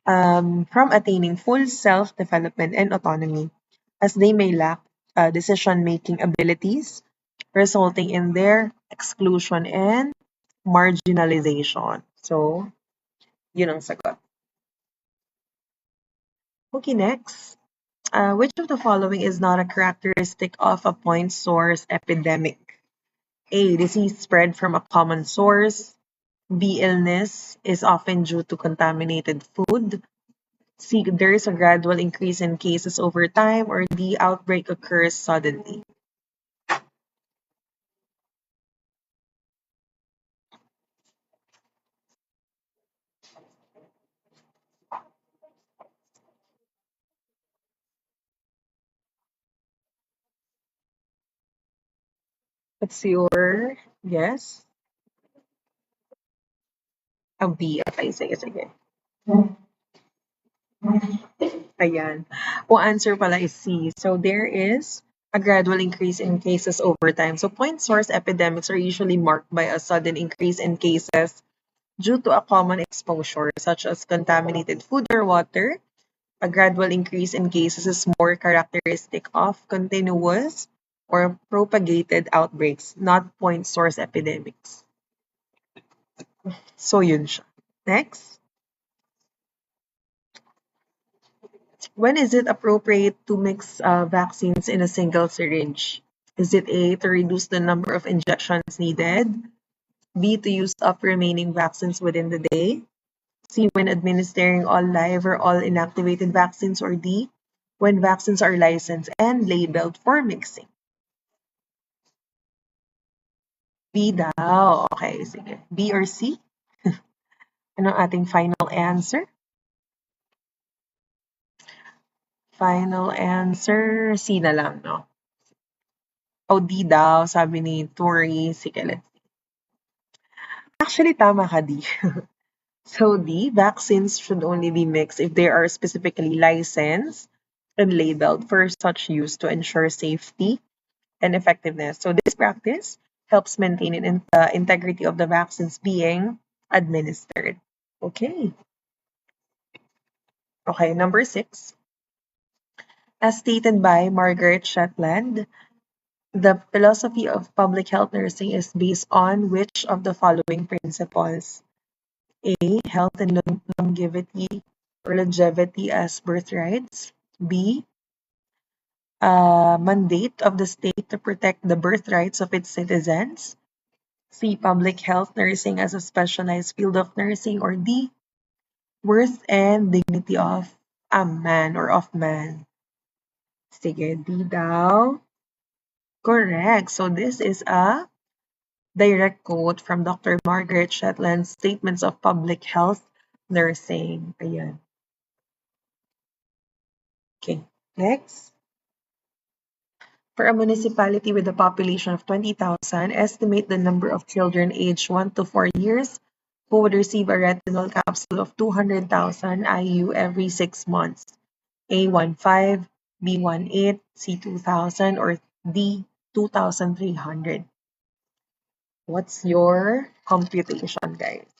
from attaining full self development and autonomy, as they may lack decision making abilities, resulting in their exclusion and marginalization. So, yun ang sagot. Okay, next. Which of the following is not a characteristic of a point source epidemic? A. Disease spread from a common source. B. Illness is often due to contaminated food. C. There is a gradual increase in cases over time. Or D. Outbreak occurs suddenly. What's your guess? B. Okay, sige, sige. Ayan. Ang answer pala is C. So there is a gradual increase in cases over time. So point source epidemics are usually marked by a sudden increase in cases due to a common exposure, such as contaminated food or water. A gradual increase in cases is more characteristic of continuous or propagated outbreaks, not point source epidemics. So yun siya. Next. When is it appropriate to mix vaccines in a single syringe? Is it A, to reduce the number of injections needed? B, to use up remaining vaccines within the day? C, when administering all live or all inactivated vaccines? Or D, when vaccines are licensed and labeled for mixing? B daw. Okay, sige. B or C? Ano ang ating final answer? Final answer, C na lang, no? O D daw, sabi ni Tori. Sige, let's see. Actually, tama ka, D. So D, vaccines should only be mixed if they are specifically licensed and labeled for such use to ensure safety and effectiveness. So this practice helps maintain the integrity of the vaccines being administered. Okay. Okay, number 6. As stated by Margaret Shetland, the philosophy of public health nursing is based on which of the following principles? A. Health and longevity or longevity as birthrights. B. Mandate of the state to protect the birthrights of its citizens. C. Public health nursing as a specialized field of nursing. Or D. Worth and dignity of a man or of man. Sige, D daw. Correct. So this is a direct quote from Dr. Margaret Shetland's Statements of Public Health Nursing. Ayan. Okay, next. For a municipality with a population of 20,000, estimate the number of children aged 1 to 4 years who would receive a retinol capsule of 200,000 IU every 6 months. A 15, B 18, C 2,000, or D 2,300. What's your computation, guys?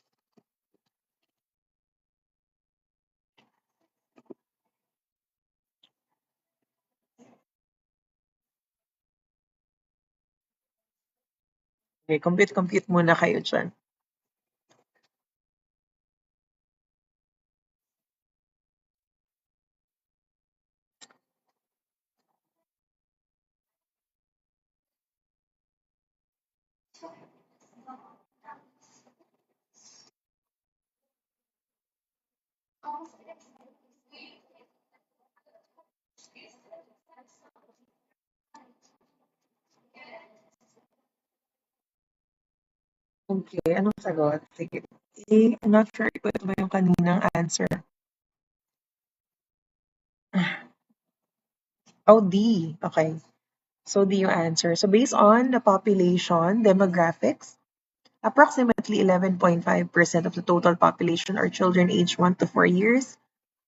Okay, compute muna kayo dyan. Okay, anong sagot? Sige. I'm not sure kung ito ba yung kaninang answer. Oh, D. Okay. So, D yung answer. So, based on the population demographics, approximately 11.5% of the total population are children aged 1 to 4 years,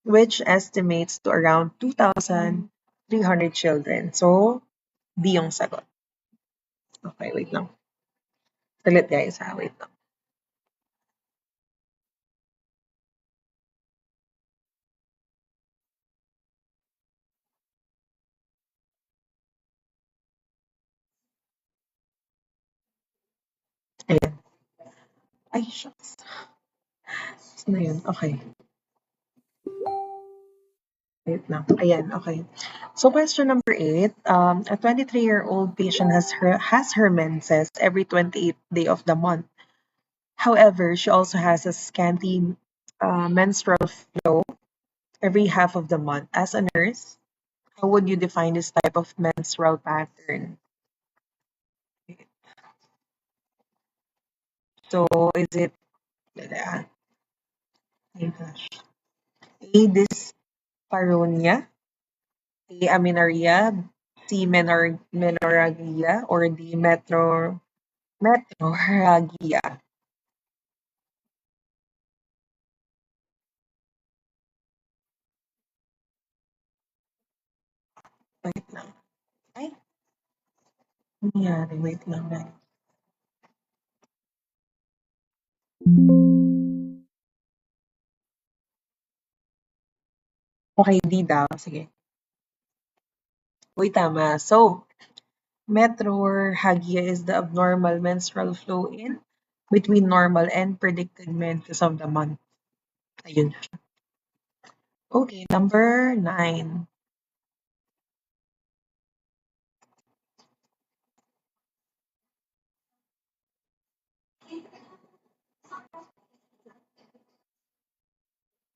which estimates to around 2,300 children. So, D yung sagot. Okay, wait lang. Salit guys, ha? Wait lang. Ayan. Ay, shucks. Saan na yun? Okay. Wait lang. Ayan, okay. So question number 8, a 23-year-old patient has her menses every 28th day of the month. However, she also has a scanty menstrual flow every half of the month. As a nurse, how would you define this type of menstrual pattern? So is it uh, ay gosh. A dyspareunia, A amenorrhea, C menorrhagia, or D metrorrhagia? Wait lang. Ay, ano nangyari? Wait lang, guys. Okay, D daw. Sige. Uy, tama. So, metrorrhagia is the abnormal menstrual flow in between normal and predicted menses of the month. Ayun. Okay, number 9.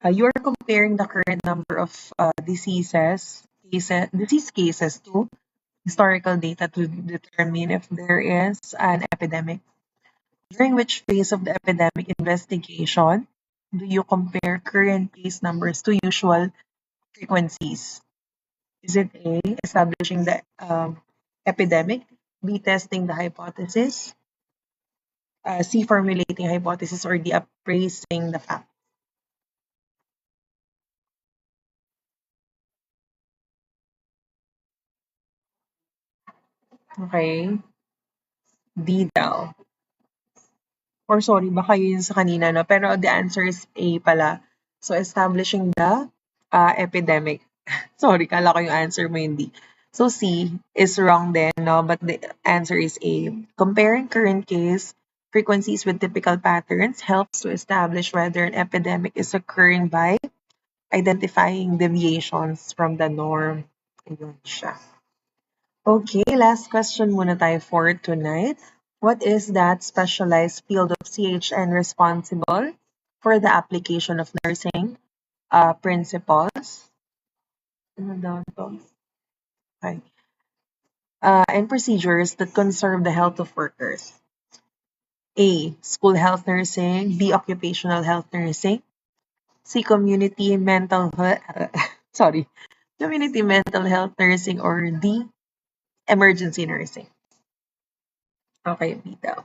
You are comparing the current number of disease cases to historical data to determine if there is an epidemic. During which phase of the epidemic investigation do you compare current case numbers to usual frequencies? Is it A, establishing the epidemic, B, testing the hypothesis, C, formulating hypothesis, or D, appraising the fact? Okay, D daw. Or sorry, baka yun sa kanina, no? Pero the answer is A pala. So, establishing the epidemic. Sorry, kala ko yung answer mo hindi. So, C is wrong then, no? But the answer is A. Comparing current case frequencies with typical patterns helps to establish whether an epidemic is occurring by identifying deviations from the norm. Ayun siya. Okay, last question muna tayo for tonight. What is that specialized field of CHN responsible for the application of nursing principles? Ano daw to? Okay. And procedures that conserve the health of workers. A. School health nursing. B. Occupational health nursing. C. Community mental health. Sorry. Community mental health nursing, or D. Emergency nursing. Okay, B daw.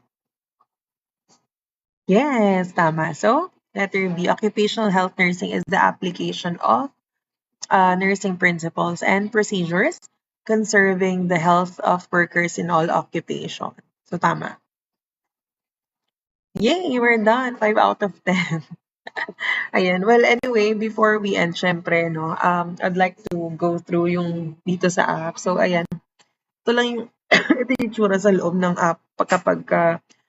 Yes, tama. So, letter B, occupational health nursing is the application of nursing principles and procedures conserving the health of workers in all occupations. So, tama. Yay, we're done. 5 out of 10. Ayan. Well, anyway, before we end, syempre, no, I'd like to go through yung dito sa app. So, ayan. Ito lang yung, ito yung tsura sa loob ng app kapag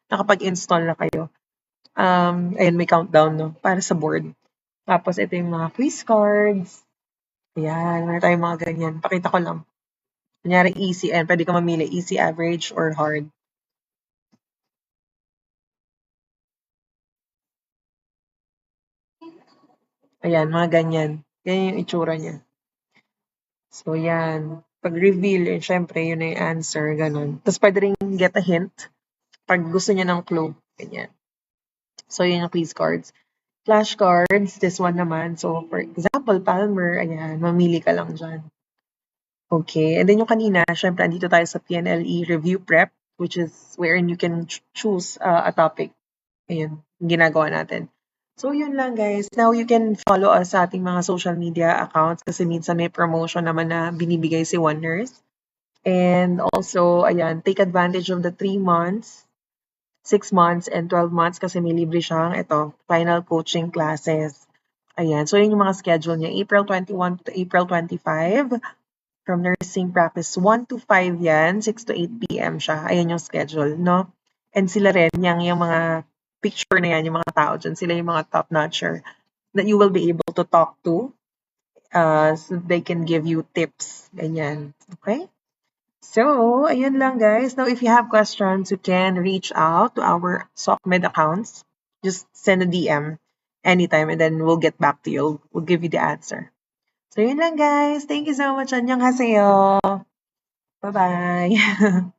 nakapag-install na kayo. Ayan, may countdown, no, para sa board. Tapos ito yung mga quiz cards. Ayan, meron tayong mga ganyan. Pakita ko lang. Kunyari easy, and pwede ka mamili easy, average, or hard. Ayan, mga ganyan. Ganyan yung itsura niya. So, yan. Pag-reveal, yun, syempre, yun na yung answer, ganun. Tapos pwede rin get a hint pag gusto niya ng clue. Ganyan. So, yun yung quiz cards. Flashcards, this one naman. So, for example, Palmer, ayan, mamili ka lang dyan. Okay, and then yung kanina, syempre, andito tayo sa PNLE Review Prep, which is wherein you can choose a topic. Ayun, yung ginagawa natin. So, yun lang guys. Now, you can follow us sa ating mga social media accounts kasi minsan may promotion naman na binibigay si Wonders. And also, ayan, take advantage of the 3 months, 6 months, and 12 months kasi may libre siyang ito, final coaching classes. Ayan, so yun yung mga schedule niya. April 21 to April 25. From nursing practice 1 to 5 yan, 6 to 8 p.m. siya. Ayan yung schedule, no? And sila rin, yung mga picture na yan, yung mga tao dyan, sila yung mga top-notcher that you will be able to talk to so they can give you tips. Ganyan. Okay? So, ayun lang guys. Now, if you have questions, you can reach out to our SOCMED accounts. Just send a DM anytime and then we'll get back to you. We'll give you the answer. So, yun lang guys. Thank you so much. Annyeonghaseyo. Bye-bye.